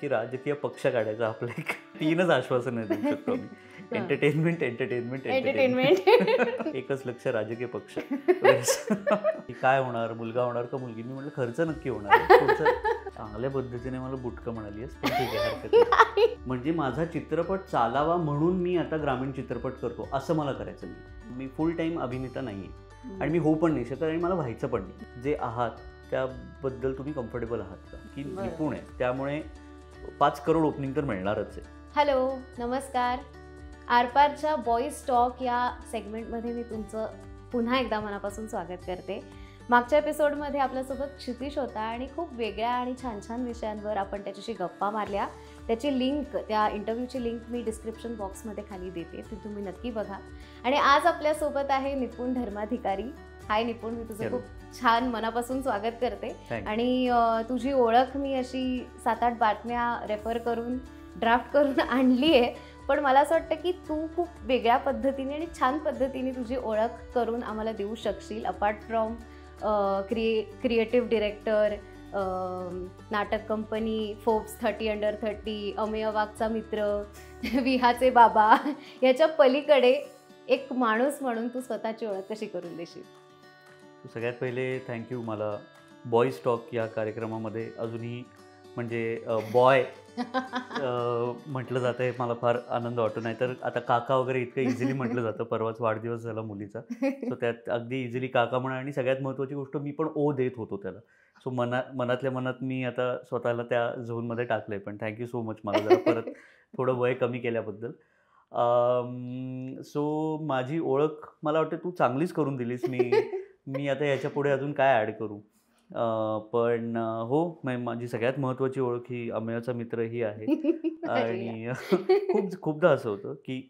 की राजकीय पक्ष काढायचा. आपलं एक 3च आश्वासनं देऊ शकतो आम्ही. Entertainment, entertainment, entertainment. एकच लक्ष राजकीय पक्ष. की काय होणार, मुलगा होणार का मुलगी? मी म्हटलं खर्च नक्की होणार आहे. पुढचं चांगल्या पद्धतीने मला बुटकं म्हणाली आहेस, पण ठीक आहे, हरकत नाही. म्हणजे माझा चित्रपट चालावा म्हणून मी आता ग्रामीण चित्रपट करतो असं मला करायचं नाही. मी फुल टाईम अभिनेता नाही आहे आणि मी होऊ पण नाही शकत आणि मला व्हायचं पण नाही. जे आहात त्याबद्दल तुम्ही कम्फर्टेबल आहात का, की निपुण आहे, त्यामुळे 5 करोड ओपनिंग तर मिळणारच आहे. हॅलो, नमस्कार. आरपारच्या बॉईज टॉक या सेगमेंटमध्ये मी तुमचं पुन्हा एकदा मनापासून स्वागत करते. मागच्या एपिसोडमध्ये आपल्यासोबत क्षितिश होता आणि खूप वेगळ्या आणि छान छान विषयांवर आपण त्याच्याशी गप्पा मारल्या. त्याची लिंक, त्या इंटरव्ह्यूची लिंक मी डिस्क्रिप्शन बॉक्समध्ये खाली देते, ती तुम्ही नक्की बघा. आणि आज आपल्यासोबत आहे निपुण धर्माधिकारी. हाय निपुण, मी तुझं खूप छान मनापासून स्वागत करते. आणि तुझी ओळख मी अशी 7-8 बातम्या रेफर करून ड्राफ्ट करून आणली आहे, पण मला असं वाटतं की तू खूप वेगळ्या पद्धतीने आणि छान पद्धतीने तुझी ओळख करून आम्हाला देऊ शकशील. अपार्ट फ्रॉम क्रिएटिव्ह डिरेक्टर, नाटक कंपनी, फोर्ब्स 30 अंडर 30, अमेय वाघचा मित्र, विहाचे बाबा, याच्या पलीकडे एक माणूस म्हणून तू स्वतःची ओळख कशी करून देशील? सगळ्यात पहिले थँक्यू. मला बॉईज टॉक या कार्यक्रमामध्ये अजूनही म्हणजे बॉय म्हटलं जातं हे मला फार आनंद वाटतो. नाही तर आता काका वगैरे इतकं इझिली म्हटलं जातं. परवाच वाढदिवस झाला मुलीचा, सो त्यात अगदी इझिली काका म्हणा. आणि सगळ्यात महत्त्वाची गोष्ट, मी पण ओ देत होतो त्याला. सो मनातल्या मनात मी आता स्वतःला त्या झोनमध्ये टाकलं आहे. पण थँक्यू सो मच मला जरा परत थोडं वय कमी केल्याबद्दल. सो माझी ओळख मला वाटतं तू चांगलीच करून दिलीस. मी आता याच्या पुढे अजून काय ॲड करू. पण हो, माझी सगळ्यात महत्त्वाची ओळख ही अमेयाचा मित्र ही आहे. आणि खूपदा असं होतं की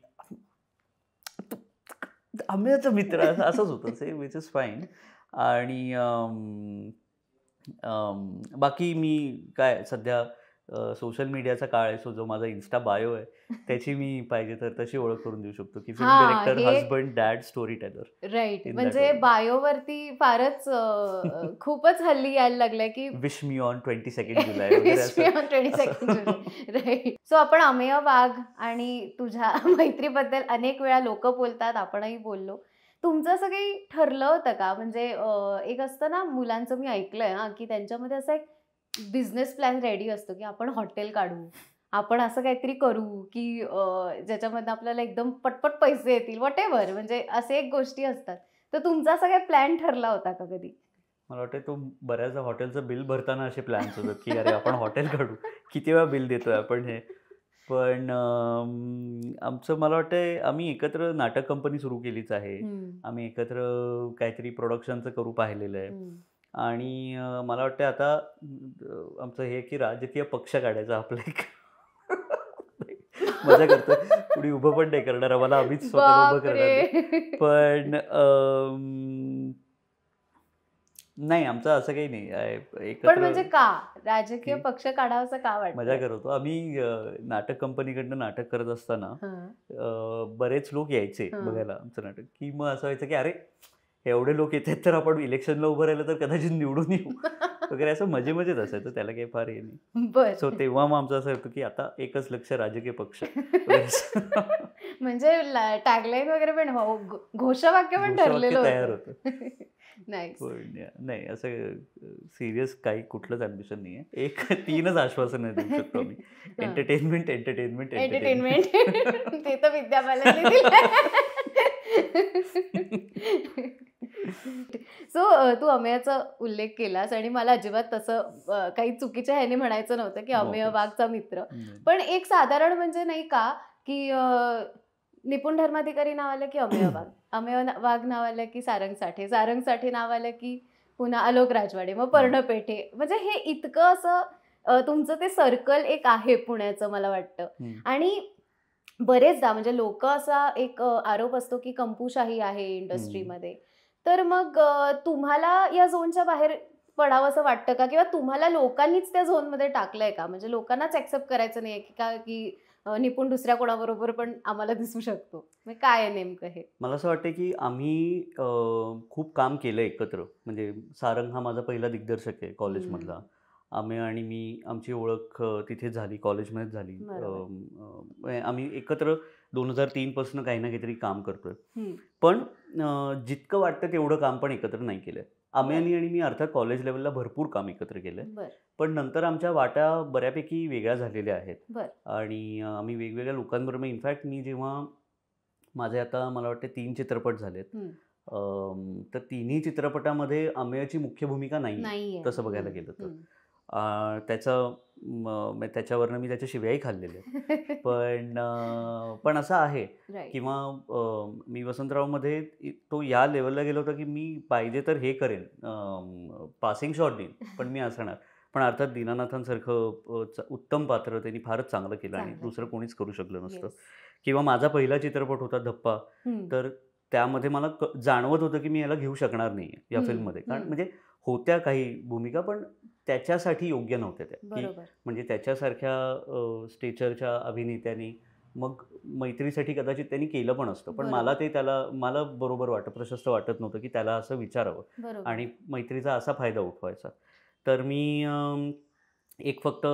अमेयाचा मित्र असंच होतं, सेम, विच इज फाईन. आणि बाकी मी काय सध्या सोशल मीडियाचा काळ आहे, सो जो माझा इन्स्टा बायो आहे त्याची मी पाहिजे तर तशी ओळख करून देऊ शकतो की film director, husband, dad, storyteller. Right. म्हणजे बायोवरती फारच खूपच हल्ली यायला लागलाय की विश मी ऑन 22 जुलै वगैरे. राईट. सो आपण अमेय वाघ आणि तुझ्या मैत्रीबद्दल अनेक वेळा लोक बोलतात, आपणही बोललो. तुमचं असं काही ठरलं होतं का? म्हणजे एक असतं ना मुलांचं, मी ऐकलंय ना की त्यांच्यामध्ये असं एक बिझनेस प्लॅन रेडी असतो की आपण हॉटेल काढू, आपण असं काहीतरी करू की ज्याच्यामध्ये आपल्याला एकदम पटपट पैसे येतील, वॉट एव्हर, म्हणजे असे एक गोष्टी असतात. तर तुमचा असा काही प्लॅन ठरला होता का कधी? मला वाटतं तो बऱ्याचदा हॉटेलचं बिल भरताना असे प्लॅन्स होतात की अरे आपण हॉटेल काढू, किती वेळा बिल देतोय आपण हे. पण आमचं मला वाटतं आम्ही एकत्र नाटक कंपनी सुरू केलीच आहे. आम्ही एकत्र काहीतरी प्रोडक्शनचं करू पाहिलेलं आहे. आणि मला वाटतं आता आमचं हे की राजकीय पक्ष काढायचा. आपलं एक मजा करतो, कुणी उभं पण नाही करणार आम्हाला, आम्हीच स्वतः उभं करणार नाही. पण नाही, आमचं असं काही नाही. पण म्हणजे का राजकीय पक्ष काढावासा का वाटतं? मजा करतो आम्ही. नाटक कंपनीकडनं नाटक करत असताना बरेच लोक यायचे बघायला आमचं नाटक, की मग असं व्हायचं की अरे एवढे लोक येतात तर आपण इलेक्शनला उभं राहिलं तर कदाचित निवडून येऊ वगैरे, असं मजेत असायचं. त्याला काही फार हे नाही. सो तेव्हा मग आमचं असं होतं की आता एकच लक्ष राजकीय पक्ष. म्हणजे टॅगलाईन वगैरे पण, घोषवाक्य पण ठरलेलं तयार होतं. नाही, असं सिरियस काही कुठलंच ॲम्बिशन नाही आहे. एक 3च आश्वासनं देऊ शकतो आम्ही. Entertainment, entertainment, entertainment. ते तर विद्या बालनने दिलं. सो तू अमेयाचा उल्लेख केलास आणि मला अजिबात तसं काही चुकीच्या ह्याने म्हणायचं नव्हतं की अमेय वाघचा मित्र. पण एक साधारण म्हणजे नाही का की निपुण धर्माधिकारी नाव आलं की अमेय वाघ, अमेय वाघ नाव आलं की सारंग साठे, सारंग साठे नाव आलं की पुन्हा आलोक राजवाडे, मग पर्णपेठे. म्हणजे हे इतकं असं तुमचं ते सर्कल एक आहे पुण्याचं मला वाटतं. आणि बरेचदा म्हणजे लोक असा एक आरोप असतो की कंपूशाही आहे इंडस्ट्रीमध्ये. तर मग तुम्हाला या झोनच्या बाहेर पडावं असं वाटतं का, किंवा तुम्हाला लोकांनीच त्या झोनमध्ये टाकलंय का? म्हणजे लोकांनाच ऍक्सेप्ट करायचं नाहीये की निपुण दुसऱ्या कोणाबरोबर पण आम्हाला दिसू शकतो? म्हणजे काय आहे नेमकं हे? मला असं वाटतं की आम्ही खूप काम केलं एकत्र. म्हणजे सारंग हा माझा पहिला दिग्दर्शक आहे कॉलेजमधला. आम्ही आणि मी आमची ओळख तिथे झाली, कॉलेजमध्येच झाली. आम्ही एकत्र 2003 पासून काही ना काहीतरी काम करतोय. पण जितकं वाटतं तेवढं काम पण एकत्र नाही केलंय. आम्ही आणि मी अर्थात कॉलेज लेवलला भरपूर काम एकत्र केलंय. पण नंतर आमच्या वाटा बऱ्यापैकी वेगळ्या झालेल्या आहेत आणि आम्ही वेगवेगळ्या लोकांबरोबर, इनफॅक्ट मी जेव्हा माझे आता मला वाटते 3 चित्रपट झालेत, तर तिन्ही चित्रपटामध्ये अमेयची मुख्य भूमिका नाही तसं बघायला गेलं तर. त्याच्यावरनं मी त्याच्या शिव्याही खाल्लेल्या आहेत. पण असं आहे किंवा मी वसंतरावमध्ये तो या लेवलला गेलो होता की मी पाहिजे तर हे करेन, पासिंग शॉट देईन, पण मी असणार. पण अर्थात दीनानाथांसारखं उत्तम पात्र त्यांनी फारच चांगलं केलं आणि दुसरं कोणीच करू शकलं नसतं. किंवा माझा पहिला चित्रपट होता धप्पा, तर त्यामध्ये मला जाणवत होतं की मी याला घेऊ शकणार नाही या फिल्ममध्ये, कारण म्हणजे होत्या काही भूमिका पण त्याच्यासाठी योग्य नव्हत्या त्या, की म्हणजे त्याच्यासारख्या स्टेचरच्या अभिनेत्याने मग मैत्रीसाठी कदाचित त्यांनी केलं पण असतं, पण मला बरोबर प्रशस्त वाटत नव्हतं की त्याला असं विचारावं आणि मैत्रीचा असा फायदा उठवायचा. तर मी एक फक्त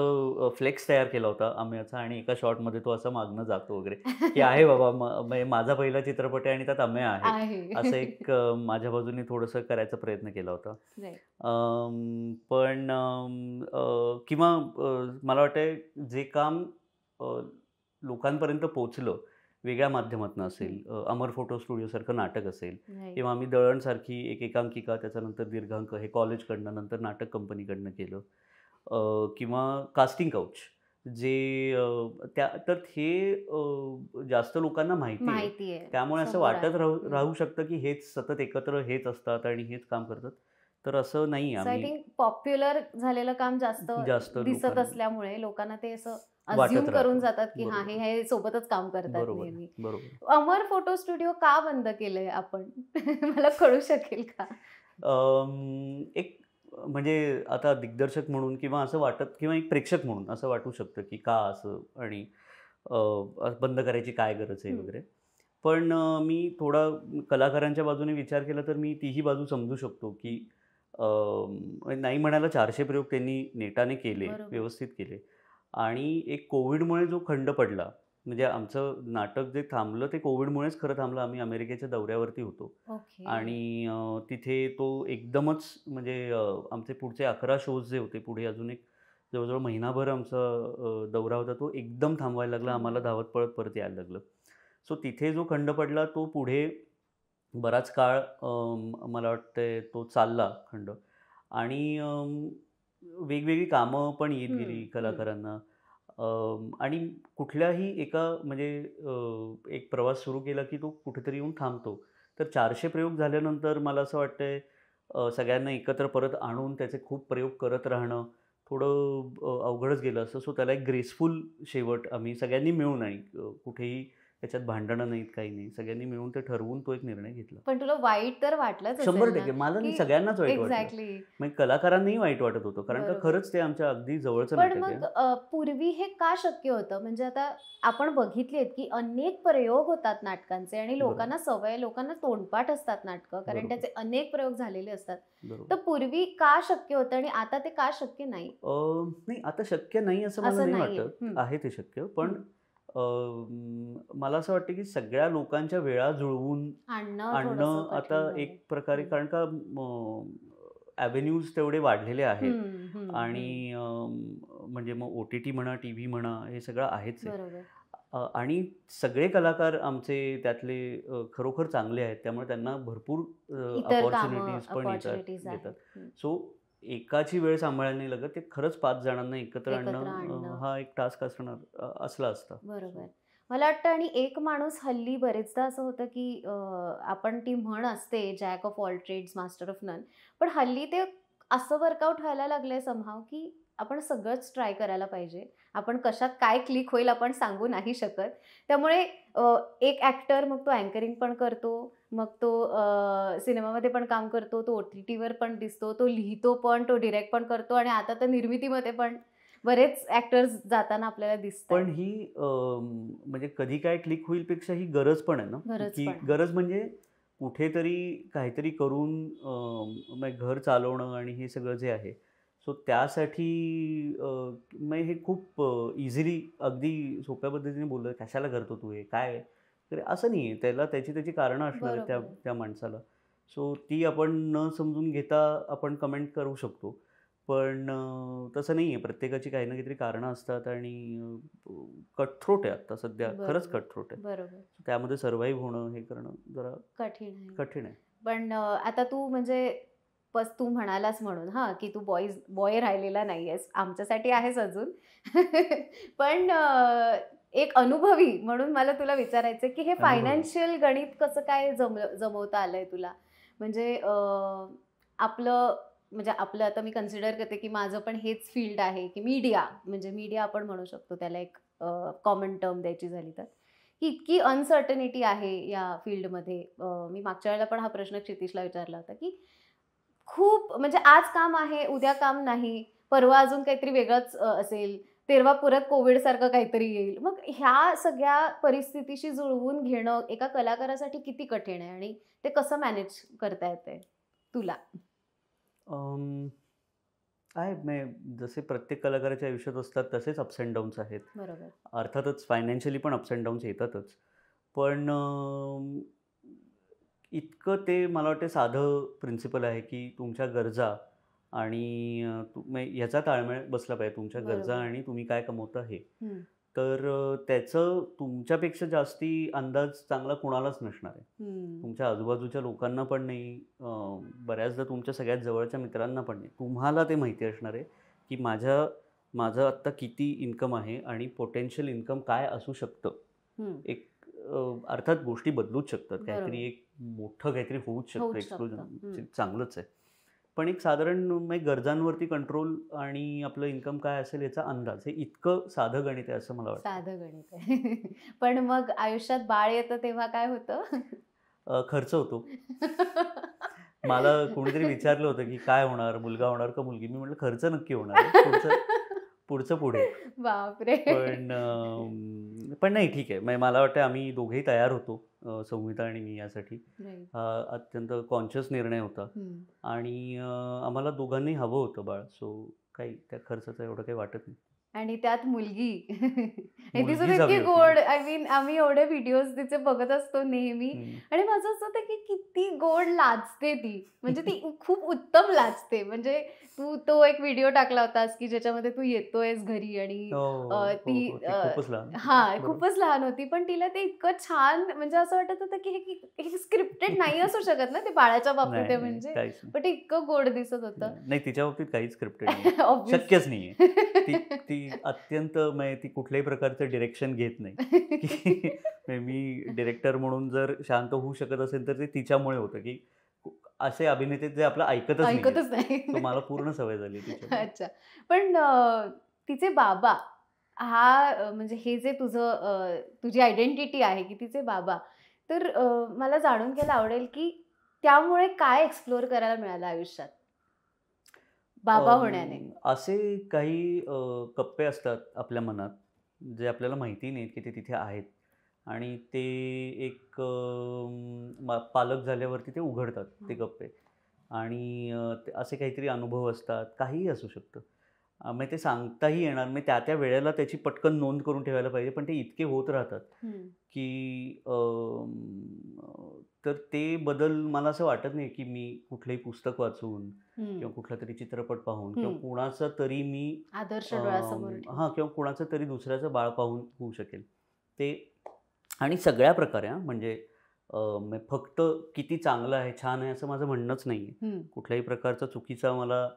फ्लेक्स तयार केला होता अमेयाचा आणि एका शॉटमध्ये तो असं मागणं जातो वगैरे की आहे बाबा माझा पहिला चित्रपट आहे आणि त्यात अमेय आहे, असं एक माझ्या बाजूने थोडंसं करायचा प्रयत्न केला होता. पण किंवा मला वाटतं जे काम लोकांपर्यंत पोचलं वेगळ्या माध्यमातून असेल, अमर फोटो स्टुडिओसारखं नाटक असेल किंवा आम्ही दळणसारखी एक एकांकिका, त्याच्यानंतर दीर्घांक, हे कॉलेजकडनं नंतर नाटक कंपनीकडनं केलं, किंवा कास्टिंग काउच जे तर हे जास्त लोकांना माहिती आहे, त्यामुळे असं वाटत राहू शकतं की हेच सतत एकत्र हेच असतात आणि हेच काम करतात, तर असं नाही. आम्ही पॉप्युलर झालेलं काम जास्त दिसत असल्यामुळे लोकांना ते असं अज्युम करून जातात की हा हे सोबतच काम करतात नेहमी. अमर फोटो स्टुडिओ का बंद केलंय आपण? मला कळू शकेल का? एक म्हणजे आता दिग्दर्शक म्हणून किंवा असं वाटत, किंवा एक प्रेक्षक म्हणून असं वाटू शकतं की का असं आणि बंद करायची काय गरज आहे वगैरे. पण मी थोडा कलाकारांच्या बाजूने विचार केला तर मी तीही बाजू समजू शकतो की नाही म्हणायला 400 प्रयोग त्यांनी नेटाने केले, व्यवस्थित केले आणि एक कोविडमुळे जो खंड पडला, म्हणजे आमचं नाटक जे थांबलं ते कोविडमुळेच खरं थांबलं. आम्ही अमेरिकेच्या दौऱ्यावरती होतो आणि तिथे तो एकदमच म्हणजे आमचे पुढचे 11 शोज जे होते, पुढे अजून एक जवळजवळ महिनाभर आमचा दौरा होता, तो एकदम थांबवायला लागला. आम्हाला धावत पळत परत यायला लागलं. सो तिथे जो खंड पडला तो पुढे बराच काळ मला वाटतं तो चालला खंड आणि वेगवेगळी कामं पण येत गेली कलाकारांना आणि कुठल्याही एका म्हणजे एक प्रवास सुरू केला की तो कुठेतरी येऊन थांबतो. तर 400 प्रयोग झाल्यानंतर मला असं वाटतंय सगळ्यांना एकत्र परत आणून त्याचे खूप प्रयोग करत राहणं थोडं अवघडच गेलं असं. सो त्याला एक ग्रेसफुल शेवट आम्ही सगळ्यांनी मिळून, आणि कुठेही त्याच्यात भांडणं नाहीत, काही नाही, सगळ्यांनी मिळून ते ठरवून तो एक निर्णय घेतला. पण तुला वाईट तर वाटलंच असेल 100%. मला नाही, सगळ्यांनाच वाईट वाटलं. म्हणजे कलाकारांनाही वाईट वाटत होतं, कारण का खरंच ते आमच्या अगदी जवळचं नाटक आहे. पण मग पूर्वी हे का शक्य होतं? म्हणजे आता आपण बघितलेत की अनेक प्रयोग होतात नाटकांचे आणि लोकांना सवय, लोकांना तोंडपाठ असतात नाटकं, कारण त्याचे अनेक प्रयोग झालेले असतात. तर पूर्वी का शक्य होतं आणि आता ते का शक्य नाही? नाही, आता शक्य नाही असं मला नाही वाटत. आहे ते शक्य, पण मला असं वाटतं की सगळ्या लोकांच्या वेळा जुळवून आणणं आता एक प्रकारे, कारण का ॲव्हेन्यूज तेवढे वाढलेले आहेत आणि म्हणजे मग OTT म्हणा, TV म्हणा, हे सगळं आहेच आहे आणि सगळे कलाकार आमचे त्यातले खरोखर चांगले आहेत, त्यामुळे त्यांना भरपूर अपॉर्च्युनिटीज पण येतात. सो एकाची वेळ सांभाळायला नाही लागत, ते खरंच 5 जणांना एकत्र आणणं हा एक टास्क असला असता. बरोबर. मला वाटतं आणि एक माणूस हल्ली बरेचदा असं होतं की आपण ती म्हण असते jack of all trades master of none, पण हल्ली ते असं वर्कआउट व्हायला लागलंय समहाव की आपण सगळंच ट्राय करायला पाहिजे. आपण कशात काय क्लिक होईल आपण सांगू नाही शकत. त्यामुळे एक ॲक्टर मग तो अँकरिंग पण करतो, मग तो सिनेमामध्ये पण काम करतो, तो OTTवर पण दिसतो, तो लिहितो पण, तो डिरेक्ट पण करतो आणि आता तर निर्मितीमध्ये पण बरेच ॲक्टर्स जाताना आपल्याला दिसतात. पण ही म्हणजे कधी काय क्लिक होईल पेक्षा ही गरज पण आहे ना, की गरज म्हणजे कुठेतरी काहीतरी करून घर चालवणं आणि हे सगळं जे आहे, सो त्यासाठी मग हे खूप इझिली अगदी सोप्या पद्धतीने बोललं, कशाला करतो तू हे, काय तर असं नाही आहे. त्याला त्याची कारणं असणार आहेत बरोबर. त्या माणसाला. सो ती आपण न समजून घेता आपण कमेंट करू शकतो. पण तसं नाही आहे. प्रत्येकाची काही ना काहीतरी कारणं असतात आणि कठोट आहे आता सध्या, खरंच बरोबर. कठोट आहे. बरोबर. त्यामध्ये सर्व्हाइव्ह होणं हे करणं जरा कठीण आहे. कठीण आहे. पण आता तू म्हणजे तू म्हणालास म्हणून हां, की तू बॉय राहिलेला नाहीयेस. आमच्यासाठी आहेस अजून. पण एक अनुभवी म्हणून मला तुला विचारायचं आहे, की हे अनुभवी. फायनान्शियल गणित कसं काय जमवता आलंय तुला? म्हणजे आपलं आपलं आता मी कन्सिडर करते, की माझं पण हेच फील्ड आहे, की मीडिया म्हणजे मीडिया आपण म्हणू शकतो त्याला एक कॉमन टर्म द्यायची झाली तर. की इतकी अनसर्टनिटी आहे या फील्डमध्ये. मी मागच्या वेळेला पण हा प्रश्न क्षितिशला विचारला होता, की खूप म्हणजे आज काम आहे, उद्या काम नाही, परवा अजून काहीतरी वेगळंच असेल, तेरवा परत कोविडसारखं काहीतरी येईल. मग ह्या सगळ्या परिस्थितीशी जुळवून घेणं एका कलाकारासाठी किती कठीण आहे आणि ते कसं मॅनेज करता येतंय तुला? जसे प्रत्येक कलाकाराच्या आयुष्यात असतात तसेच अप्स अँड डाऊन्स आहेत. बरोबर. अर्थातच फायनान्शियली पण अप्स अँड डाऊन्स येतातच. पण इतकं ते मला वाटतं साधं प्रिन्सिपल आहे, की तुमच्या गरजा आणि ह्याचा ताळमेळ बसला पाहिजे. तुमच्या गरजा बरोबर. आणि तुम्ही काय कमवता हे. हं. तर त्याचं तुमच्यापेक्षा जास्ती अंदाज चांगला कुणालाच नसणार आहे. हं. तुमच्या आजूबाजूच्या लोकांना पण नाही, बऱ्याचदा तुमच्या सगळ्यात जवळच्या मित्रांना पण नाही. तुम्हाला ते माहिती असणार आहे, की माझं आत्ता किती इन्कम आहे आणि पोटेन्शियल इन्कम काय असू शकतं. हं. एक अर्थात गोष्टी बदलूच शकतात. बरोबर. काहीतरी एक मोठं काहीतरी होऊच शकतं. होऊच शकतं. एक्सप्लोजन चांगलंच आहे. पण एक साधारण गरजांवरती कंट्रोल आणि आपलं इन्कम काय असेल याचा अंदाज, हे इतकं साधं गणित आहे असं मला वाटतं. साधं गणित आहे. पण मग आयुष्यात बाळ येतं तेव्हा काय होतं? खर्च होतो. मला कोणीतरी विचारलं होतं, की काय होणार, मुलगा होणार का मुलगी? मी म्हटलं खर्च नक्की होणार आहे. पुढचं पुढे. बापरे! पण नाही ठीक आहे. मला वाटतं आम्ही दोघेही तयार होतो, संहिता आणि मी यासाठी. राईट. हा अत्यंत कॉन्शियस निर्णय होता आणि आम्हाला दोघांनाही हवं होतं बाळ. सो काही त्या खर्चाचं एवढं काही वाटत नाही. आणि त्यात मुलगी. आणि ती सुद्धा मुलगीच इतकी हवी होती. गोड. आय मीन आम्ही एवढे व्हिडिओज तिचे बघत असतो नेहमी. हं. आणि माझं असं होतं की किती गोड लाजते ती. म्हणजे ती खूप उत्तम लाजते. म्हणजे तू तो एक व्हिडिओ टाकला होतास की ज्याच्यामध्ये तू येतोयस घरी आणि ती ती खूपच लहान. हां, बरोबर. खूपच लहान होती. पण तिला ते इतकं छान म्हणजे असं वाटत होतं की हे स्क्रिप्टेड नाही असू शकत ना, ते बाळाच्या बाबतीत नाही, आहे नाही, म्हणजे. काहीच नाही. पण ते इतकं गोड दिसत होतं. नाही, तिच्या बाबतीत काहीच स्क्रिप्टेड नाही. Obviously. शक्यच नाहीये. ती अत्यंत ती कुठल्याही प्रकारचं डिरेक्शन घेत नाही. की मी डिरेक्टर म्हणून जर शांत होऊ शकत असेल तर ते तिच्यामुळे होतं, की असे अभिनेते जे आपलं ऐकतच नाही. तो मला पूर्ण सवय झाली तिच्यामुळे. अच्छा. पण तिचे बाबा म्हणजे हे जे तुझी आयडेंटिटी आहे की तिचे बाबा. तर मला जाणून घ्यायला आवडेल की त्यामुळे काय एक्सप्लोर करायला मिळालं आयुष्यात? बाबा होण्याने? असे काही कप्पे असतात आपल्या मनात, जे आपल्याला माहिती नाहीत की ते तिथे आहेत आणि ते एक पालक झाल्यावरती ते उघडतात ते कप्पे आणि असे काहीतरी अनुभव असतात, काहीही असू शकतं. मग ते सांगताही येणार नाही. त्या वेळेला त्याची पटकन नोंद करून ठेवायला पाहिजे, पण ते इतके होत राहतात की तर ते बदल मला असं वाटत नाही की मी कुठलंही पुस्तक वाचून किंवा कुठला तरी चित्रपट पाहून किंवा कुणाचा तरी मी आदर्श डोळ्यासमोर ठेवून. किंवा कुणाचं तरी दुसऱ्याचं बाळ पाहून होऊ शकेल ते. आणि सगळ्या प्रकारे म्हणजे फक्त किती चांगलं आहे, छान आहे असं माझं म्हणणंच नाही आहे. कुठल्याही प्रकारचा चुकीचा मला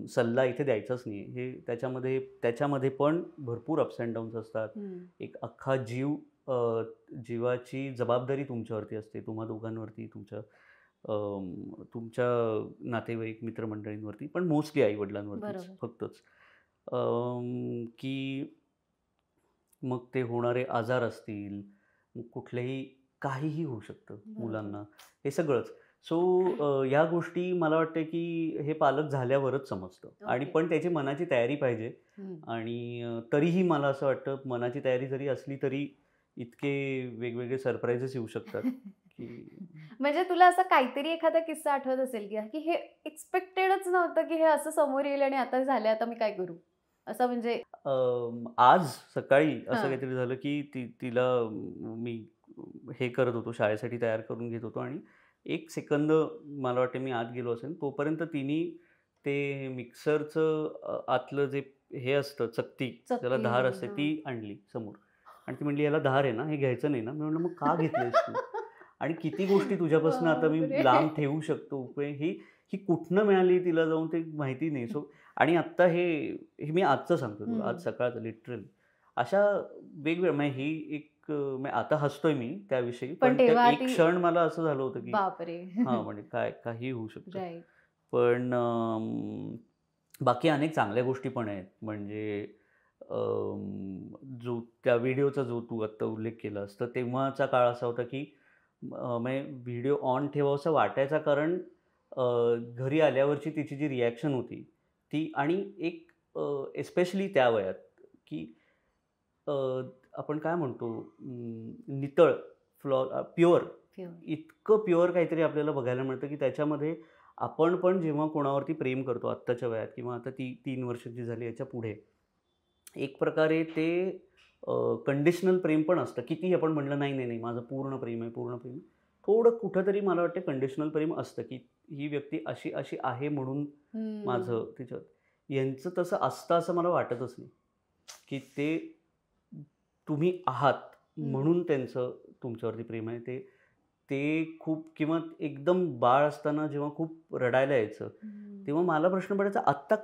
सल्ला इथे द्यायचाच नाही. हे त्याच्यामध्ये पण भरपूर अप्स अँड डाऊन्स असतात. एक अख्खा जीवाची जबाबदारी तुमच्यावरती असते, तुम्हा दोघांवरती, तुमच्या नातेवाईक मित्रमंडळींवरती, पण मोस्टली आईवडिलांवरतीच फक्तच. की मग ते होणारे आजार असतील, कुठलेही काहीही होऊ शकतं मुलांना, हे सगळंच. सो या गोष्टी मला वाटतं की हे पालक झाल्यावरच समजतं आणि पण त्याची मनाची तयारी पाहिजे. आणि तरीही मला असं वाटतं मनाची तयारी जरी असली तरी इतके वेगवेगळे सरप्राईजेस येऊ शकतात म्हणजे तुला असं काहीतरी एखादा किस्सा आठवत असेल की हे एक्सपेक्टेडच नव्हतं की हे असं समोर येईल आणि आता झालं, आता मी काय करू असं, म्हणजे आज सकाळी असं हां. काहीतरी झालं की तिला मी हे करत होतो, शाळेसाठी तयार करून घेत होतो आणि 1 सेकंद मला वाटते मी आत गेलो असेल, तोपर्यंत तिने ते मिक्सरचं आतलं जे हे असतं चकती, ज्याला चक्की. धार असते, हां. ती आणली समोर आणि ती म्हणली, "याला धार आहे ना, हे घ्यायचं नाही ना?" मी म्हटलं, "मग का घेतलंयस तू? आणि किती गोष्टी तुझ्यापासून आता मी बापरे. लांब ठेवू शकतो." ही ही कुठनं मिळाली तिला जाऊन ते माहिती नाही. सो आणि आत्ता हे मी आजचं सांगतो तुला, आज सकाळचं लिटरली. अशा वेगवेगळ्या म्हणजे ही एक म्हणजे आता हसतोय मी त्याविषयी, पण पण त्या तेव्हा एक ती, क्षण मला असं झालं होतं, की बापरे. हां, म्हणजे काय काहीही होऊ शकतं. राईट. पण बाकी अनेक चांगल्या गोष्टी पण आहेत. म्हणजे जो त्या व्हिडिओचा जो तू आत्ता उल्लेख केलास, तर तेव्हाचा काळ असा होता, की म्हणजे व्हिडिओ ऑन ठेवावासा वाटायचा, कारण घरी आल्यावरची तिची जी रिॲक्शन होती, ती आणि एक एस्पेशली त्या वयात, की अ, आपण काय म्हणतो नितळ, प्युअर, प्युअर. इतकं प्युअर काहीतरी आपल्याला बघायला मिळतं, की त्याच्यामध्ये आपण पण जेव्हा कोणावरती प्रेम करतो आत्ताच्या वयात किंवा आता ती 3 वर्षाची झाली याच्या पुढे, एक प्रकारे ते कंडिशनल प्रेम पण असतं. कितीही आपण म्हटलं, "नाही, नाही, नाही, माझं पूर्ण प्रेम आहे, पूर्ण प्रेम आहे." थोडं कुठेतरी मला वाटतं कंडिशनल प्रेम असतं, की ही व्यक्ती अशी आहे म्हणून माझं तिच्यावर. यांचं तसं असतं असं मला वाटतच नाही, की ते तुम्ही आहात म्हणून त्यांचं तुमच्यावरती प्रेम आहे. ते ते खूप किंवा एकदम बाळ असताना जेव्हा खूप रडायला यायचं, तेव्हा मला प्रश्न पडायचा, आत्ता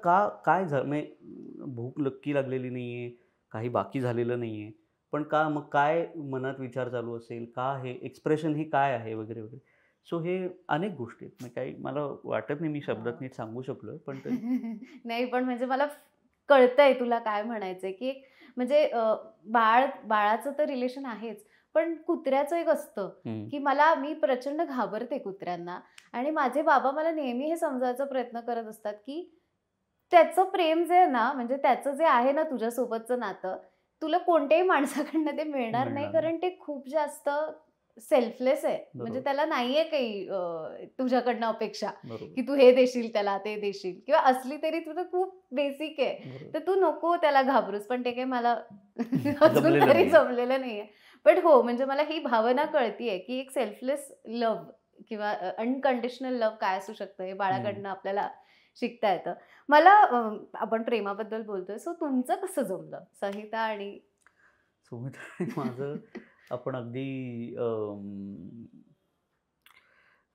काय झालं, म्हणजे भूक नक्की लागलेली नाही आहे, काही बाकी झालेलं नाही आहे, पण का मग काय मनात विचार चालू असेल, का हे एक्सप्रेशन हे काय आहे वगैरे, वगैरे. सो हे अनेक गोष्टी आहेत. म्हणजे काही मला वाटत नाही मी शब्दात नीट सांगू शकलोय, पण तरी नाही, पण म्हणजे मला कळतंय तुला काय म्हणायचंय, की म्हणजे बाळाचं तर रिलेशन आहेच, पण कुत्र्याचं एक असतं, हं. की मी प्रचंड घाबरते कुत्र्यांना आणि माझे बाबा मला नेहमी हे समजायचा प्रयत्न करत असतात, की त्याचं प्रेम जे आहे ना, म्हणजे त्याचं जे आहे ना तुझ्यासोबतचं नातं, तुला कोणत्याही माणसाकडनं ते मिळणार नाही, मिळणार नाही. कारण ते खूप जास्त सेल्फलेस आहे. म्हणजे बरोबर, त्याला नाहीये काही तुझ्याकडनं अपेक्षा, बरोबर, की तू हे देशील त्याला, ते देशील, किंवा असली तरी तुझं खूप बेसिक आहे. बरोबर. तर तू नको त्याला घाबरूस. पण ते काही मला अजून जमलेलं तरी नाहीये. जमलेलं नाहीये. बट हो, म्हणजे मला ही भावना कळतीये, की एक सेल्फलेस लव्ह किंवा अनकंडिशनल लव्ह काय असू शकतं, हे हं. बाळाकडनं आपल्याला शिकता येतं. मला आपण प्रेमाबद्दल बोलतोय, सो तुमचं कसं जमलं? संहिता आणि सुमित आणि माझं आपण अगदी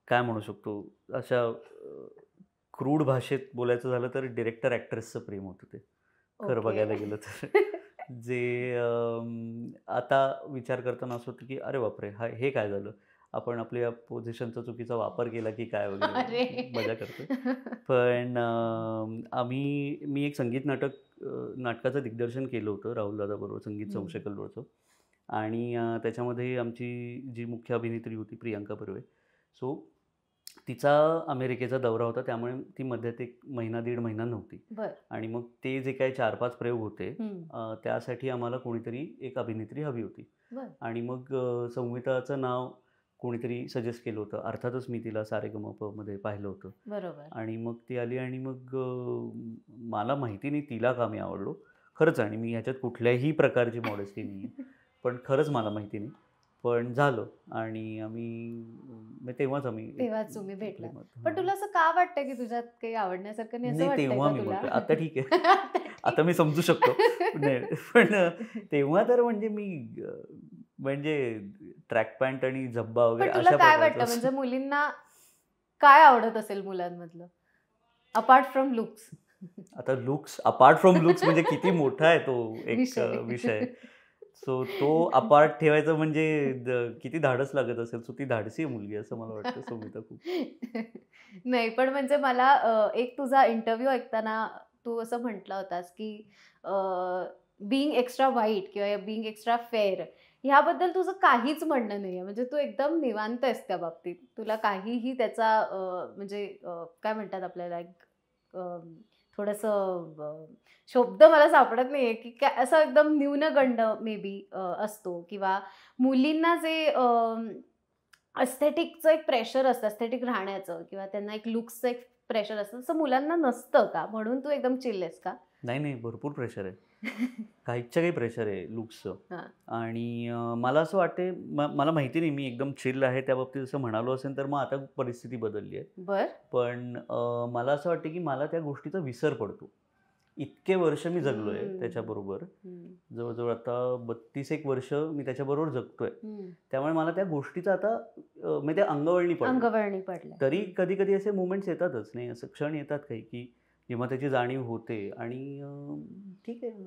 काय म्हणू शकतो, अशा क्रूड भाषेत बोलायचं झालं तर डिरेक्टर ॲक्ट्रेसचं प्रेम होतं ते. खरं ओके. बघायला गेलं तर. जे आता विचार करताना असं होतं, की अरे बापरे! हे काय झालं? आपण आपल्या पोझिशनचा चुकीचा वापर केला की काय वगैरे, अरे! वगैरे. मजा करतोय. पण मी एक संगीत नाटकाचं दिग्दर्शन केलं होतं राहुल दादाबरोबर, संगीत हं. संशय कल्लोळचं. आणि त्याच्यामध्ये आमची जी मुख्य अभिनेत्री होती प्रियांका बर्वे. सो तिचा अमेरिकेचा दौरा होता, त्यामुळे ती मध्यात 1 महिना, दीड महिना नव्हती. बरं. आणि मग ते जे काही 4-5 प्रयोग होते, हं. त्यासाठी आम्हाला कोणीतरी एक अभिनेत्री हवी होती. बरं. आणि मग संहिताचं नाव कोणीतरी सजेस्ट केलं होतं. अर्थातच मी तिला सारेगमपमध्ये पाहिलं होतं. बरोबर. आणि मग ती आली आणि मग मला माहिती नाही तिला का मी आवडलो. खरंच, आणि मी ह्याच्यात कुठल्याही प्रकारची मॉडेस्टी नाही आहे. पण खरंच मला माहिती नाही. पण झालं आणि मग तेव्हाच आम्ही एक तेव्हाच तुम्ही भेटलात. प्रेमात, पण हां. तुला असं का वाटतंय, की तुझ्यात काही आवडण्यासारखं नाही, असं नाही, वाटतंय तेव्हा का मी तुला? बोलतोय. आता ठीक आहे. आता आता मी ठीक. समजू शकतो. नाही, पण तेव्हा तर म्हणजे मी म्हणजे ट्रॅक पॅन्ट आणि झब्बा वगैरे पण तुला अशा काय प्रकारचं वाटतं, असं. म्हणजे मुलींना काय आवडत असेल मुलांमधलं? Apart from looks. आता लुक्स, अपार्ट फ्रॉम लुक्स म्हणजे किती मोठा आहे तो एक विषय. विषय. सो तो अपार्ट ठेवायचा म्हणजे किती धाडस लागत असेल. सो ती धाडसी आहे मुलगी असं मला वाटतं सौमिता खूप. नाही, पण म्हणजे मला एक तुझा इंटरव्ह्यू ऐकताना तू असं म्हटला होतास, की बीइंग एक्स्ट्रा व्हाईट किंवा बीइंग एक्स्ट्रा फेअर ह्याबद्दल तुझं काहीच म्हणणं नाहीये. म्हणजे तू एकदम निवांत आहेस त्या बाबतीत. तुला काहीही त्याचा म्हणजे काय म्हणतात आपल्याला एक थोडंसं शब्द मला सापडत नाहीये, की काय असं एकदम न्यूनगंड मे बी असतो, किंवा मुलींना जे अस्थेटिकचं एक प्रेशर असतं, अस्थेटिक राहण्याचं किंवा त्यांना एक लुक्सचं एक प्रेशर असतं, तसं मुलांना नसतं का? म्हणून तू एकदम चिल आहेस का? नाही, भरपूर प्रेशर आहे. काहीच्या काही प्रेशर आहे लुक्सचं. हां. आणि मला असं वाटते, मला माहिती नाही मी एकदम चिल आहे त्या बाबतीत असं म्हणालो असेल तर मग आता परिस्थिती बदलली आहे. बरं. पण मला असं वाटतं की मला त्या गोष्टीचा विसर पडतो. इतके वर्ष मी जगलो आहे त्याच्याबरोबर. जवळजवळ आता 32 वर्ष मी त्याच्याबरोबर जगतोय. त्यामुळे मला त्या गोष्टीचा आता म्हणजे अंगवळणी पडलं. तरी कधी कधी असे मोमेंट्स येतातच, नाही असं क्षण येतात काही की जेव्हा त्याची जाणीव होते. आणि ठीक आहे,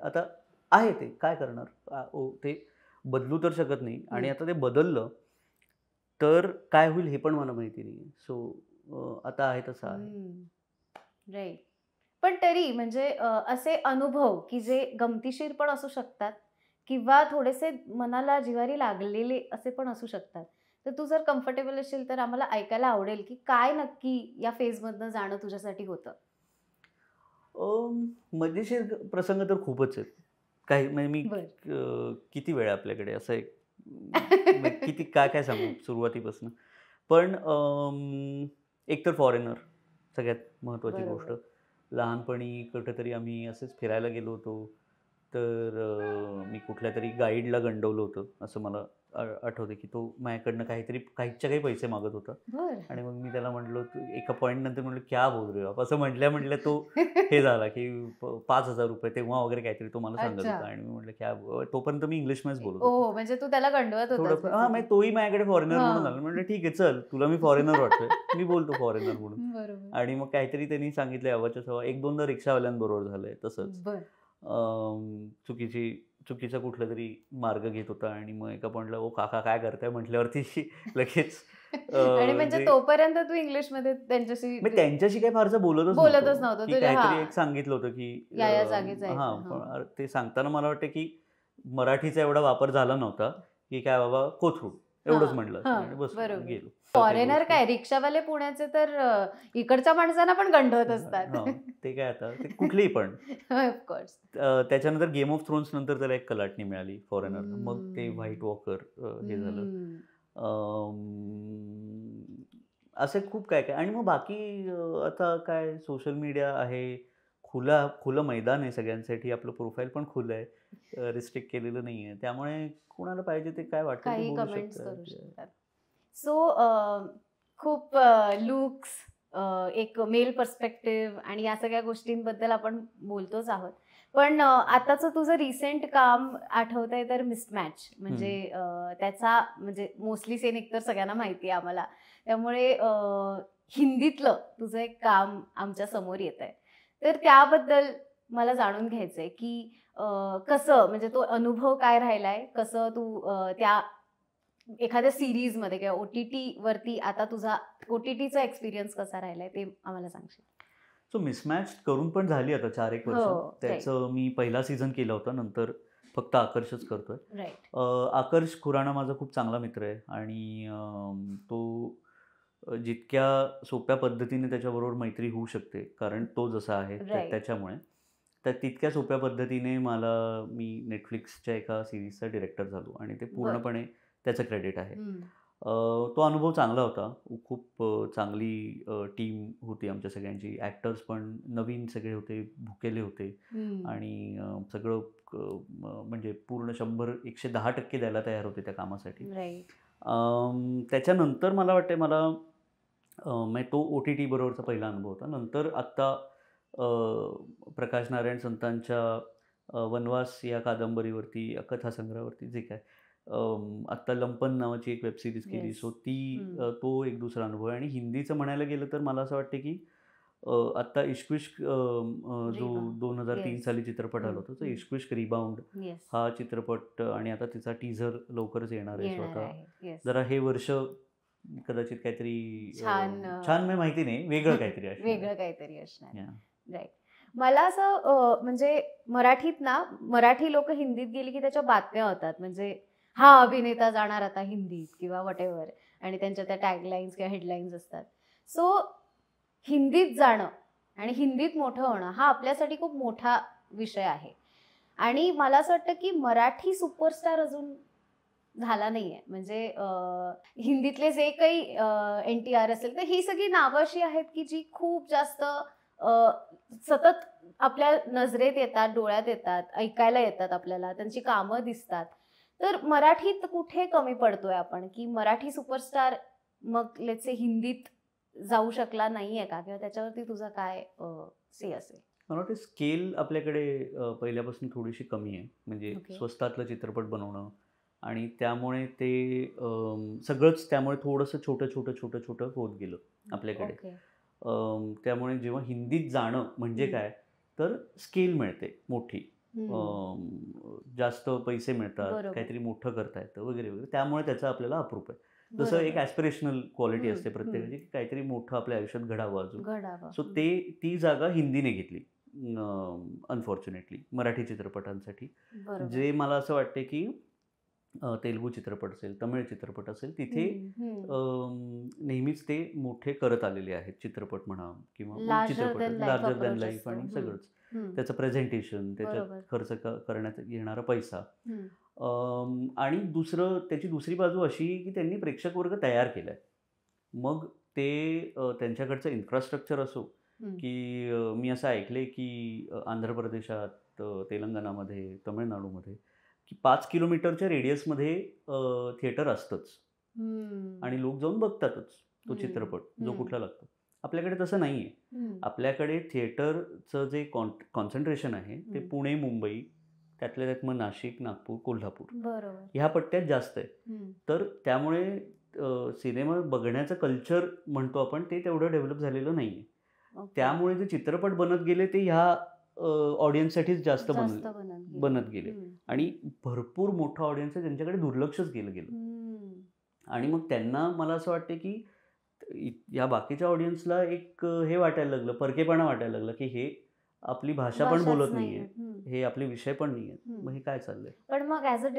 आता आहे ते काय करणार, ते बदलू तर शकत नाही. आणि आता ते बदललं तर काय होईल हे पण मला माहिती नाही. सो आता आहे तसं आहे. राईट. पण तरी म्हणजे असे अनुभव की जे गमतीशीर पण असू शकतात किंवा थोडेसे मनाला जिव्हारी लागलेले असे पण असू शकतात. तर तू जर कम्फर्टेबल असेल तर आम्हाला ऐकायला आवडेल की काय नक्की या फेजमधनं जाणं तुझ्यासाठी होतं? मजेशीर प्रसंग तर खूपच आहेत. काही म्हणजे मी किती वेळ आपल्याकडे असं एक किती काय काय सांगू सुरुवातीपासून. पण एक तर फॉरेनर सगळ्यात महत्त्वाची गोष्ट. लहानपणी कुठेतरी आम्ही असेच फिरायला गेलो होतो. तर मी कुठल्या तरी गाईडला गंडवलं होतं असं मला आठवते की तो माझ्याकडनं काहीच्या काही पैसे मागत होता. आणि मग मी त्याला म्हटलं, एका पॉईंट नंतर म्हटलं क्या बोल रहे हो आप, असं म्हटल्या तो हे झाला की 5,000 रुपये तेव्हा वगैरे काहीतरी तो मला सांगत होता. आणि मी म्हटलं क्या, तोपर्यंत मी इंग्लिशमध्येच बोलत होतो. म्हणजे तू त्याला गंडवत होतास. थोडं म्हणजे तोही माझ्याकडे फॉरेनर म्हणून आला. म्हटलं ठीक आहे चल, तुला मी फॉरेनर वाटतोय, मी बोलतो फॉरेनर म्हणून. आणि मग काहीतरी त्यांनी सांगितलं यावाच्या सवा. 1-2दा रिक्षावाल्यांबरोबर झालंय तसंच. चुकीचा कुठला तरी मार्ग घेत होता. आणि मग एका पॉईंटला ओ काका काय करताय म्हटल्यावरती लगेच आणि म्हणजे तोपर्यंत तू इंग्लिशमध्ये त्यांच्याशी काही फारसं बोलतच नव्हतं. काहीतरी एक सांगितलं होतं की पण ते सांगताना मला वाटतं की मराठीचा एवढा वापर झाला नव्हता की काय बाबा कोथरूड एवढंच म्हटलं. बस गेलो. फॉरेनर काय रिक्षावाले पुण्याचे तर इकडच्या माणसांना पण गंडवत असतात. ते काय आता ते कुठलेही पण. ऑफकोर्स. त्याच्यानंतर गेम ऑफ थ्रोन्स नंतर त्याला एक कलाटणी मिळाली फॉरेनर. मग ते व्हाईट वॉकर हे झालं. असे खूप काय काय. आणि मग बाकी आता काय सोशल मीडिया आहे, खुलं मैदान आहे सगळ्यांसाठी. आपलं प्रोफाईल पण खुलं आहे, रिस्ट्रिक्ट केलेलं नाही आहे. त्यामुळे कोणाला पाहिजे ते काय वाटतं काही कमेंट्स करू शकतात. सो खूप लुक्स, एक मेल पर्स्पेक्टिव्ह आणि या सगळ्या गोष्टींबद्दल आपण बोलतोच आहोत. पण आताचं तुझं रिसेंट काम आठवतंय तर मिसमॅच, म्हणजे त्याचा म्हणजे मोस्टली सेनिक तर सगळ्यांना माहिती आहे आम्हाला. त्यामुळे हिंदीतलं तुझं एक काम आमच्या समोर येत आहे. तर त्याबद्दल मला जाणून घ्यायचंय की कसं, म्हणजे तो अनुभव काय राहिलाय, कसं तू त्या एखाद्या सिरीजमध्ये किंवा OTT वरती आता तुझा OTTचा एक्सपिरियन्स कसा राहिलाय ते आम्हाला सांगशील? सो मिसमॅच करून पण झाली आता 4-1 वर्ष. त्याचं मी पहिला सीझन केला होता, नंतर फक्त आकर्षच करतोय. आकर्ष खुराणा माझा खूप चांगला मित्र आहे. आणि तो जितक्या सोप्या पद्धतीने त्याच्याबरोबर मैत्री होऊ शकते, कारण तो जसा आहे त्याच्यामुळे, तर तितक्या सोप्या पद्धतीने मी नेटफ्लिक्सच्या एका सिरीजचा डिरेक्टर झालो. आणि ते पूर्णपणे त्याचं क्रेडिट आहे. तो अनुभव चांगला होता. खूप चांगली टीम होती आमच्या सगळ्यांची. ॲक्टर्स पण नवीन सगळे होते, भुकेले होते. आणि सगळं म्हणजे पूर्ण 100-110% द्यायला तयार होते त्या कामासाठी. त्याच्यानंतर मला वाटते तो OTT बरोबरचा पहिला अनुभव होता. नंतर आत्ता प्रकाश नारायण संतांच्या वनवास या कादंबरीवरती, कथासंग्रहावरती जे काय आत्ता लंपन नावाची एक वेब सिरीज केली. सो तो एक दुसरा अनुभव आहे. आणि हिंदीचं म्हणायला गेलं तर मला असं वाटतं की आत्ता इश्क विश्क जो 2003 साली चित्रपट आला होता, तो इश्क विश्क रिबाउंड हा चित्रपट, आणि आता तिचा टीझर लवकरच येणार आहे. स्वतः जरा हे वर्ष कदाचित काहीतरी छान माहिती नाही, वेगळं काहीतरी असणार. राईट. मला असं म्हणजे मराठी लोक हिंदीत गेली की त्याच्या बातम्या होतात, म्हणजे हा अभिनेता जाणार आता हिंदीत किंवा व्हॉटएव्हर, आणि त्यांच्या त्या टॅगलाईन्स किंवा हेडलाईन्स असतात. सो हिंदीत जाणं आणि हिंदीत मोठं होणं हा आपल्यासाठी खूप मोठा विषय आहे. आणि मला असं वाटतं की मराठी सुपरस्टार अजून झाला नाहीये. म्हणजे हिंदीतले जे काही NTR असेल तर ही सगळी नावं अशी आहेत की जी खूप जास्त सतत आपल्या नजरेत येतात, डोळ्यात येतात, ऐकायला येतात आपल्याला, त्यांची कामं दिसतात. तर मराठीत कुठे कमी पडतोय आपण, की मराठी सुपरस्टार मग लेट्स से हिंदीत जाऊ शकला नाहीये का, किंवा त्याच्यावरती तुझा काय से असेल? मला वाटतं स्केल आपल्याकडे पहिल्यापासून थोडीशी कमी आहे. म्हणजे स्वस्तातलं चित्रपट बनवणं आणि त्यामुळे ते सगळंच त्यामुळे थोडंसं छोटं होत गेलं आपल्याकडे. त्यामुळे जेव्हा हिंदीत जाणं म्हणजे काय, तर स्केल मिळते मोठी, जास्त पैसे मिळतात, काहीतरी मोठं करता येतं वगैरे वगैरे. त्यामुळे त्याचा आपल्याला अप्रूप आहे. जसं एक ॲस्पिरेशनल क्वालिटी असते प्रत्येकाची, की काहीतरी मोठं आपल्या आयुष्यात घडावं अजून. सो ती जागा हिंदीने घेतली अनफॉर्च्युनेटली मराठी चित्रपटांसाठी. जे मला असं वाटते की तेलुगू चित्रपट असेल, तमिळ चित्रपट असेल, तिथे नेहमीच ते मोठे करत आलेले आहेत. चित्रपट म्हणा किंवा चित्रपट लार्जर दॅन लाईफ आणि सगळंच. त्याचं प्रेझेंटेशन, त्याच्यात खर्च करण्यात येणारा पैसा. आणि त्याची दुसरी बाजू अशी की त्यांनी प्रेक्षक वर्ग तयार केलाय. मग ते त्यांच्याकडचं इन्फ्रास्ट्रक्चर असो, की मी असं ऐकलंय की आंध्र प्रदेशात, तेलंगणामध्ये, तमिळनाडूमध्ये की 5 किलोमीटरच्या रेडियसमध्ये थिएटर असतंच आणि लोक जाऊन बघतातच तो चित्रपट जो कुठला लागतो. आपल्याकडे तसं नाही आहे. आपल्याकडे थिएटरचं जे कॉन्सन्ट्रेशन आहे ते पुणे, मुंबई, त्यातल्या त्यात मग नाशिक, नागपूर, कोल्हापूर ह्या पट्ट्यात जास्त आहे. तर त्यामुळे सिनेमा बघण्याचं कल्चर म्हणतो आपण ते तेवढं डेव्हलप झालेलं नाही आहे. त्यामुळे जे चित्रपट बनत गेले ते ह्या ऑडियन्ससाठीच जास्त बनत गेले आणि भरपूर मोठा ऑडियन्स आहे ज्यांच्याकडे दुर्लक्षच केलं गेलं. आणि मग त्यांना मला असं वाटतं की या बाकीच्या ऑडियन्सला एक हे वाटायला लागलं, परकेपणा वाटायला लागला की हे आपली भाषा पण बोलत नाहीये, हे आपले विषय पण नाहीये, मग हे काय चाललंय. पण मग ॲज अ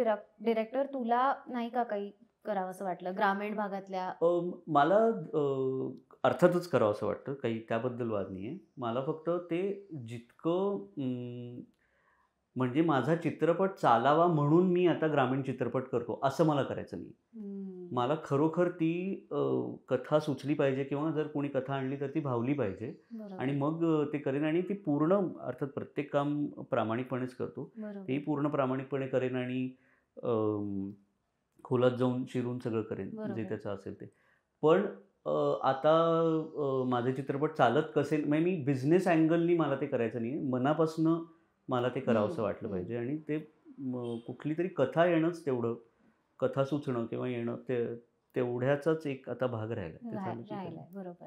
डिरेक्टर तुला नाही का काही करावं असं वाटलं ग्रामीण भागातल्या? मला अर्थातच करावं असं वाटतं, काही त्याबद्दल वाद नाही आहे. मला फक्त ते जितकं म्हणजे माझा चित्रपट चालावा म्हणून मी आता ग्रामीण चित्रपट करतो असं मला करायचं नाही. मला खरोखर ती कथा सुचली पाहिजे किंवा जर कोणी कथा आणली तर ती भावली पाहिजे आणि मग ते करेन. आणि ती पूर्ण अर्थात प्रत्येक काम प्रामाणिकपणेच करतो, तेही पूर्ण प्रामाणिकपणे करेन आणि खोलात जाऊन शिरून सगळं करेन जे त्याचं असेल ते. पण आता माझे चित्रपट चालत कसे, म्हणजे मी बिझनेस अँगलनी मला ते करायचं नाही, मनापासून मला ते करावंसं वाटलं पाहिजे. आणि ते कुठली तरी कथा येणंच तेवढं, कथा सुचणं किंवा येणं तेवढ्याचाच एक आता भाग राहिला. बरोबर.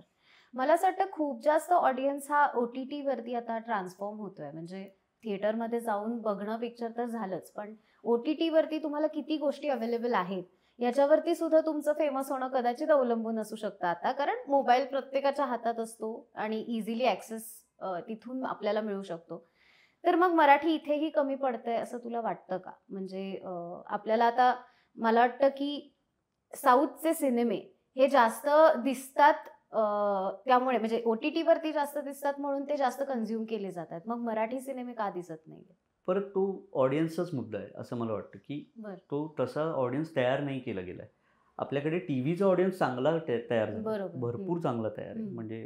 मला असं वाटतं खूप जास्त ऑडियन्स हा OTT वरती आता ट्रान्सफॉर्म होतोय. म्हणजे थिएटरमध्ये जाऊन बघणं पिक्चर तर झालंच, पण OTT वरती तुम्हाला किती गोष्टी अवेलेबल आहेत याच्यावरती सुद्धा तुमचं फेमस होणं कदाचित अवलंबून असू शकतं आता, कारण मोबाईल प्रत्येकाच्या हातात असतो आणि इझिली ॲक्सेस तिथून आपल्याला मिळू शकतो. तर मग मराठी इथेही कमी पडतंय असं तुला वाटतं का? म्हणजे आपल्याला आता मला वाटतं की साऊथचे सिनेमे हे जास्त दिसतात, त्यामुळे म्हणजे OTT वरती जास्त दिसतात म्हणून ते जास्त कन्झ्युम केले जातात. मग मराठी सिनेमे का दिसत नाही? परत तो ऑडियन्सचाच मुद्दा आहे असं मला वाटतं, की तो तसा ऑडियन्स तयार नाही केला गेलाय. आपल्याकडे टीव्हीचा ऑडियन्स चांगला तयार झाला, भरपूर चांगला तयार आहे. म्हणजे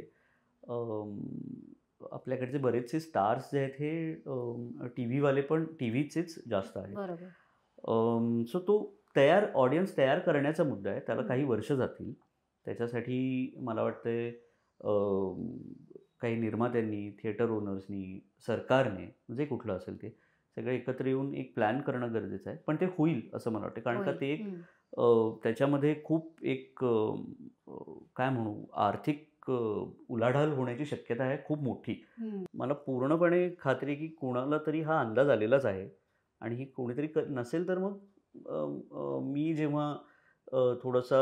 आपल्याकडचे बरेचसे स्टार्स जे आहेत हे टीव्हीवाले पण टीव्हीचेच जास्त आहेत. सो तो ऑडियन्स तयार करण्याचा मुद्दा आहे. त्याला काही वर्ष जातील. त्याच्यासाठी मला वाटतंय काही निर्मात्यांनी, थिएटर ओनर्सनी, सरकारने, जे कुठलं असेल ते सगळे एकत्र येऊन एक प्लॅन करणं गरजेचं आहे. पण ते होईल असं मला वाटतं, कारण का ते एक त्याच्यामध्ये खूप एक काय म्हणू, आर्थिक उलाढाल होण्याची शक्यता आहे खूप मोठी. मला पूर्णपणे खात्री की कोणाला तरी हा अंदाज आलेलाच आहे आणि ही कोणीतरी नसेल तर मग मी जेव्हा थोडासा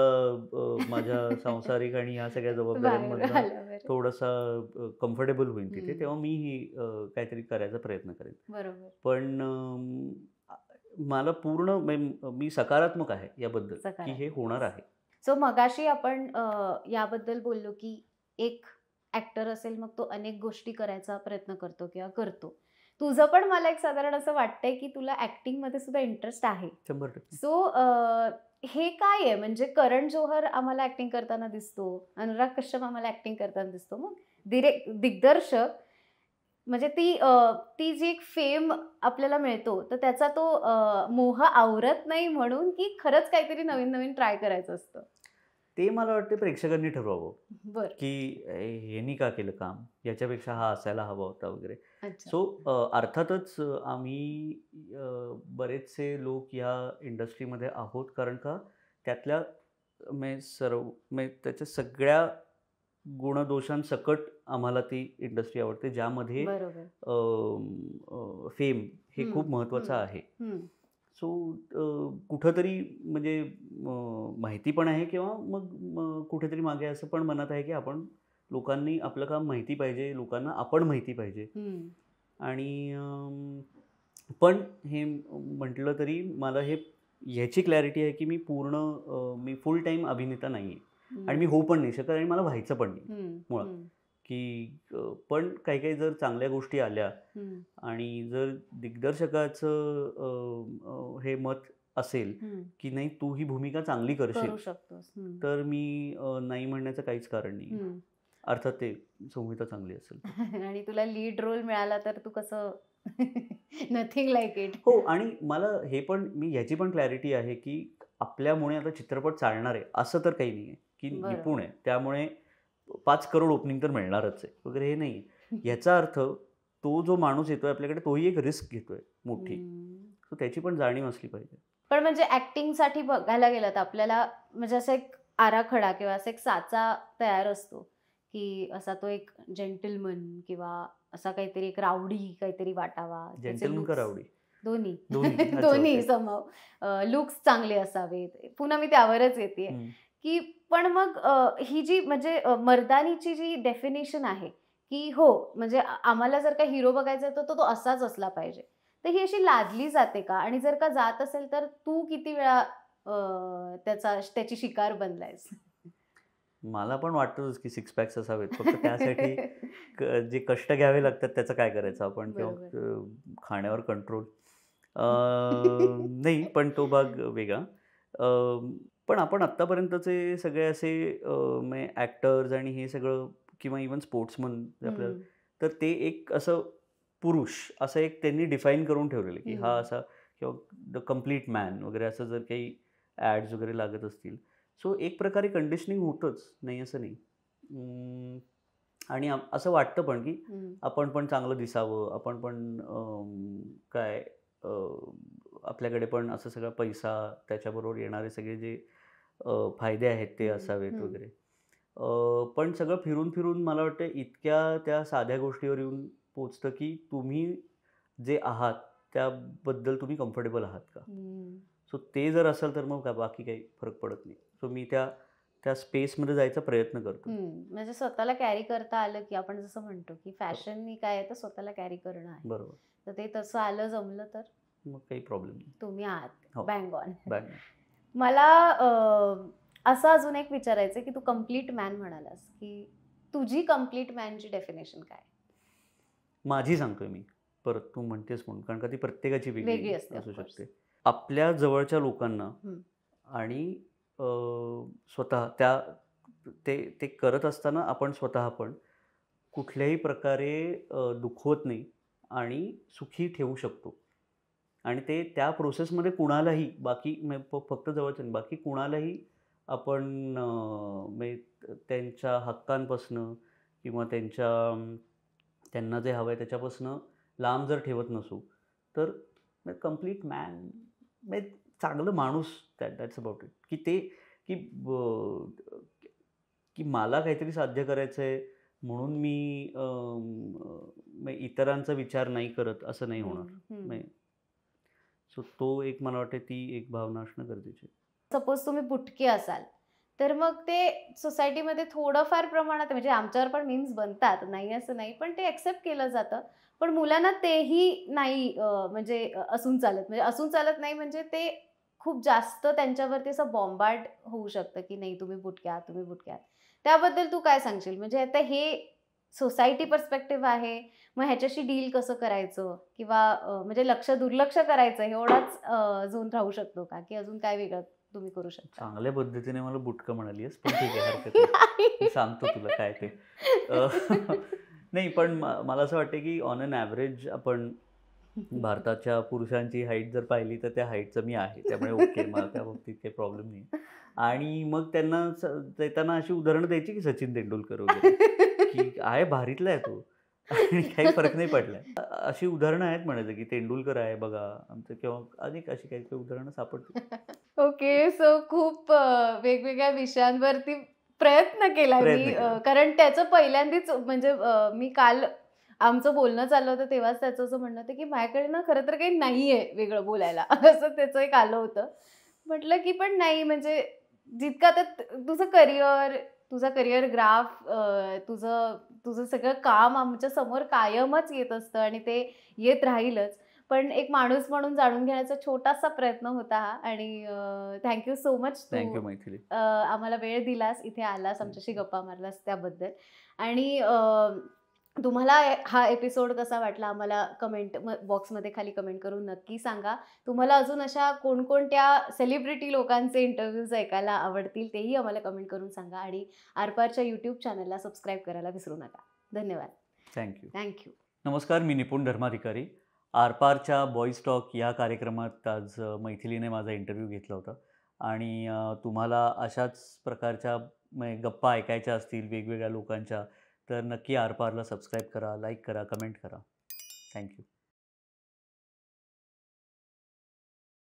माझ्या सांसारिक आणि ह्या सगळ्या जबाबदाऱ्यांमधनं थोडासा कम्फर्टेबल होईल तिथे, तेव्हा मीही काहीतरी करायचा प्रयत्न करेन. पण मला पूर्ण मी सकारात्मक आहे याबद्दल की हे होणार आहे. सो मगाशी आपण याबद्दल बोललो की एक ऍक्टर असेल मग तो अनेक गोष्टी करायचा प्रयत्न करतो किंवा करतो. तुझं पण मला एक साधारण असं वाटतंय की तुला ऍक्टिंग मध्ये सुद्धा इंटरेस्ट आहे. 100% सो हे काय आहे, म्हणजे करण जोहर आम्हाला ऍक्टिंग करताना दिसतो, अनुराग कश्यप आम्हाला ऍक्टिंग करताना दिसतो, मग दिग्दर्शक म्हणजे ती जी एक फेम आपल्याला मिळतो तर त्याचा तो मोह आवरत नाही म्हणून की खरंच काहीतरी नवीन नवीन ट्राय करायचं असतं? ते मला वाटते प्रेक्षकांनी ठरवावं बर. की ह्यांनी का केलं काम, याच्यापेक्षा हा असायला हवा होता वगैरे. अच्छा. सो अर्थातच आम्ही बरेचसे लोक या इंडस्ट्रीमध्ये आहोत, कारण का त्यातल्या त्याच्या सगळ्या गुणदोषांसकट आम्हाला ती इंडस्ट्री आवडते, ज्यामध्ये बरोबर. फेम हे खूप हम्म, महत्त्वाचं आहे. हम्म, सो कुठंतरी म्हणजे माहिती पण आहे, किंवा मग कुठेतरी मागे असं पण मनात आहे की आपण लोकांनी आपलं काम माहिती पाहिजे, लोकांना आपण माहिती पाहिजे. हम्म, आणि पण हे म्हटलं तरी मला ह्याची क्लॅरिटी आहे की मी फुल टाईम अभिनेता नाही आहे, आणि मी होऊ पण नाही शकत, आणि मला व्हायचं पण नाही मुळात. की पण काही काही जर चांगल्या गोष्टी आल्या आणि जर दिग्दर्शकाचं हे मत असेल की नाही तू ही भूमिका चांगली करशील, करू शकतोस. तर मी नाही म्हणण्याचं काहीच कारण नाही. अर्थात ते संहिता चांगली असेल. आणि तुला लीड रोल मिळाला तर तू कसं नथिंग लाईक इट. हो, आणि मला मी ह्याची पण क्लॅरिटी आहे की आपल्यामुळे आता चित्रपट चालणार आहे असं तर काही नाही आहे, की बरोबर. निपुण आहे त्यामुळे 5 करोड ओपनिंग तर मिळणारच आहे वगैरे, हे नाही. याचा अर्थ तो जो माणूस येतोय आपल्याकडे, तोही एक रिस्क घेतोय मोठी, सो त्याची पण जाणीव असली पाहिजे. पण म्हणजे ऍक्टिंगसाठी बघायला गेलं तर आपल्याला म्हणजे असं एक आराखडा किंवा असं एक साचा तयार असतो की असा तो एक जेंटलमन किंवा असा काहीतरी एक रावडी काहीतरी वाटावा. जेंटलमन का रावडी? दोन्ही दोन्ही. दोन्ही समव लुक्स चांगले असावेत. पुन्हा मी त्यावरच येते की पण मग ही जी म्हणजे मर्दानीची जी डेफिनेशन आहे की हो म्हणजे आम्हाला जर का हिरो बघायचा तर तो असाच असला पाहिजे, तर ही अशी लादली जाते का? आणि जर का जात असेल तर तू किती वेळा त्याची शिकार बनलायस? मला पण वाटतंच की 6 पॅक्स असावेत, फक्त त्यासाठी जे कष्ट घ्यावे लागतात त्याचं काय करायचं आपण, किंवा खाण्यावर कंट्रोल नाही, पण तो भाग वेगळा. पण आपण आत्तापर्यंतचे सगळे असे ॲक्टर्स आणि हे सगळं, किंवा इवन स्पोर्ट्समन आपल्याला, तर ते एक असं पुरुष असं एक त्यांनी डिफाईन करून ठेवलेलं की हा असा, किंवा द कम्प्लीट मॅन वगैरे असं जर काही ॲड्स वगैरे लागत असतील, सो एक प्रकारे कंडिशनिंग होतंच, नाही असं नाही. आणि असं वाटतं पण की आपण पण चांगलं दिसावं, आपण पण काय आपल्याकडे पण असं सगळा पैसा, त्याच्याबरोबर येणारे सगळे जे फायदे आहेत ते असावेत वगैरे. पण सगळं फिरून फिरून मला वाटतं इतक्या त्या साध्या गोष्टीवर येऊन पोचतं की तुम्ही जे आहात त्याबद्दल तुम्ही कम्फर्टेबल आहात का. सो ते जर असेल तर मग काय बाकी काही फरक पडत नाही. सो मी त्या स्पेसमध्ये जायचा प्रयत्न करतो. म्हणजे स्वतःला कॅरी करता आलं की आपण जसं म्हणतो की फॅशननी काय आहे तर स्वतःला कॅरी करणं आहे. बरोबर. तर ते तसं आलं जमलं तर मग काही प्रॉब्लेम नाही. तुम्ही आहात हो. Bang on. बँग. मला असं अजून एक विचारायचं की तू कम्प्लीट मॅन म्हणालास की तुझी कम्प्लीट मॅनची डेफिनेशन काय? माझी सांगतोय मी परत, तू म्हणतेस म्हणून, कारण का ती प्रत्येकाची वेगळी असते असू शकते. आपल्या जवळच्या लोकांना आणि स्वतः ते करत असताना आपण स्वतः पण कुठल्याही प्रकारे दुखवत नाही आणि सुखी ठेवू शकतो. आणि ते त्या प्रोसेसमध्ये कुणालाही बाकी फक्त जवळचं नाही, बाकी कुणालाही आपण त्यांच्या हक्कांपासनं किंवा त्यांना जे हवं आहे त्याच्यापासनं लांब जर ठेवत नसू, तर कम्प्लीट मॅन चांगलं माणूस, दॅट्स अबाउट इट. की ते की मला काहीतरी साध्य करायचं आहे म्हणून मी इतरांचा विचार नाही करत असं नाही होणार. सो तो एक मला वाटतं ती एक भावना असणं गरजेची. सपोज तुम्ही बुटके असाल तर मग ते सोसायटीमध्ये थोडंफार प्रमाणात, म्हणजे आमच्यावर पण मीम्स बनतात, नाही असं नाही, पण ते ॲक्सेप्ट केलं जातं. पण मुलांना तेही नाही म्हणजे असून चालत नाही, म्हणजे ते खूप जास्त त्यांच्यावरती असं बॉम्बार्ड होऊ शकतं की नाही तुम्ही बुटके आहात. त्याबद्दल तू काय सांगशील? म्हणजे आता हे सोसायटी पर्स्पेक्टिव्ह आहे, मग ह्याच्याशी डील कसं करायचं किंवा म्हणजे दुर्लक्ष करायचं एवढाच झोन राहू शकतो का, की अजून काय वेगळं तुम्ही करू शकता? चांगल्या पद्धतीने मला बुटकं म्हणालीस, पण ठीक आहे, हरकत नाही. मी सांगतो तुला काय ते. नाही, पण मला असं वाटतं की ऑन एन ॲव्हरेज आपण भारताच्या पुरुषांची हाईट जर पाहिली तर त्या हाईटचं मी आहे, त्यामुळे ओके, मला त्या बाबतीत काही प्रॉब्लेम नाही. आणि मग त्यांना देताना अशी उदाहरणं द्यायची की सचिन तेंडुलकर वगैरे, की आहे भारीतला आहे तो आणि काही फरक नाही पडलाय. अशी उदाहरणं आहेत म्हणायचं की तेंडुलकर आहे बघा आमचं, किंवा अनेक अशी काही काही उदाहरणं सापडतील. ओके. सो खूप वेगवेगळ्या विषयांवरती प्रयत्न केलाय प्रयत्न मी, केला. कारण त्याचं पहिल्यांदाच म्हणजे मी काल आमचं बोलणं चाललं होतं तेव्हाच त्याचं असं म्हणणं होतं, की माझ्याकडे ना खरं तर काही नाहीये वेगळं बोलायला. असं त्याचं एक आलं होतं. म्हटलं की पण नाही म्हणजे जितकं आता तुझा करिअर ग्राफ, तुझं तुझं सगळं काम आमच्या समोर कायमच येत असतं आणि ते येत राहीलच. पण एक माणूस म्हणून जाणून घेण्याचा छोटासा प्रयत्न होता हा आणि थँक्यू सो मच तू थँक्यू मैथिली. आम्हाला वेळ दिलास, इथे आलास, आमच्याशी गप्पा मारलास त्याबद्दल. आणि तुम्हाला हा एपिसोड कसा वाटला आम्हाला कमेंट बॉक्समध्ये खाली कमेंट करून नक्की सांगा. तुम्हाला अजून अशा कोणकोणत्या सेलिब्रिटी लोकांचे इंटरव्ह्यूज ऐकायला आवडतील तेही आम्हाला कमेंट करून सांगा आणि आरपारच्या यूट्यूब चॅनलला सबस्क्राईब करायला विसरू नका. धन्यवाद. थँक्यू. थँक्यू. नमस्कार, मी निपुण धर्माधिकारी. आरपारच्या बॉईज टॉक या कार्यक्रमात आज मैथिलीने माझा इंटरव्ह्यू घेतला होता आणि तुम्हाला अशाच प्रकारच्या गप्पा ऐकायच्या असतील वेगवेगळ्या लोकांच्या, तर नक्की आरपारला सबस्क्राईब करा, लाईक करा, कमेंट करा. थँक्यू.